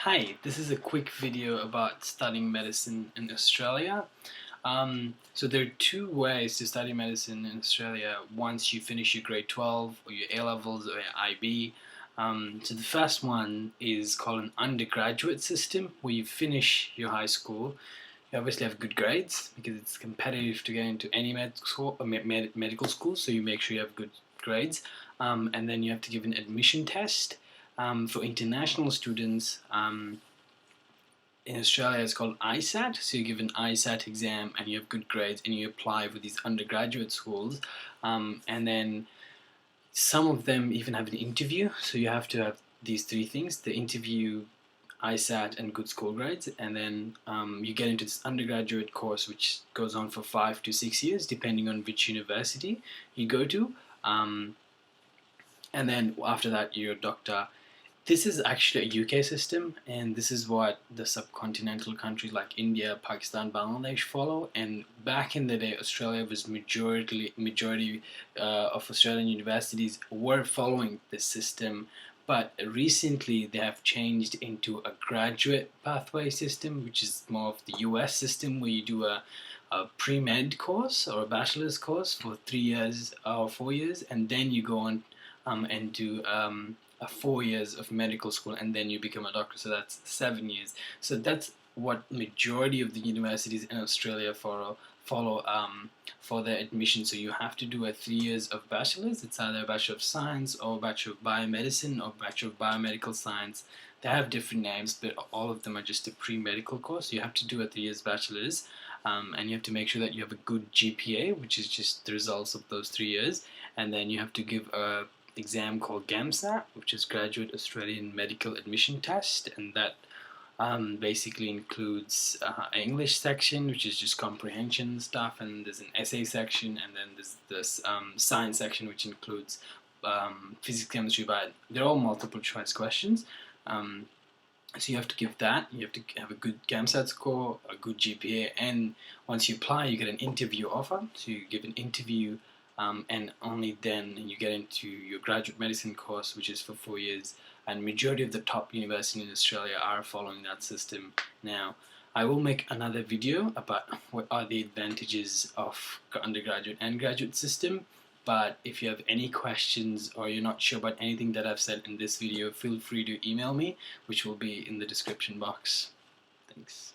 Hi, this is a quick video about studying medicine in Australia. So there are two ways to study medicine in Australia once you finish your grade 12 or your A-levels or your IB. So the first one is called an undergraduate system where you finish your high school. You obviously have good grades because it's competitive to get into any medical school, so you make sure you have good grades. And then you have to give an admission test. For international students, in Australia it's called ISAT. So you give an ISAT exam and you have good grades and you apply for these undergraduate schools. And then some of them even have an interview. So you have to have these three things: the interview, ISAT, and good school grades. And then you get into this undergraduate course, which goes on for 5 to 6 years, depending on which university you go to. Um, and then after that, you're a doctor. This is actually a UK system, and this is what the subcontinental countries like India, Pakistan, Bangladesh follow. And back in the day, Australia was majority of Australian universities were following this system, but recently they have changed into a graduate pathway system, which is more of the US system, where you do a pre-med course or a bachelor's course for 3 years or 4 years, and then you go on and do 4 years of medical school, and then you become a doctor. So that's 7 years. So that's what majority of the universities in Australia follow for their admission. So you have to do 3 years of bachelor's. It's either a bachelor of science or a bachelor of biomedicine or bachelor of biomedical science. They have different names, but all of them are just a pre-medical course. You have to do 3 years bachelor's, and you have to make sure that you have a good GPA, which is just the results of those 3 years, and then you have to give a exam called GAMSAT, which is Graduate Australian Medical Admission Test, and that basically includes an English section, which is just comprehension stuff, and there's an essay section, and then there's this science section, which includes physics, chemistry, but they're all multiple choice questions. So you have to give that. You have to have a good GAMSAT score, a good GPA, and once you apply, you get an interview offer. So you give an interview, and only then you get into your graduate medicine course, which is for 4 years. And majority of the top universities in Australia are following that system now. I will make another video about what are the advantages of undergraduate and graduate system. But if you have any questions or you're not sure about anything that I've said in this video, feel free to email me, which will be in the description box. Thanks.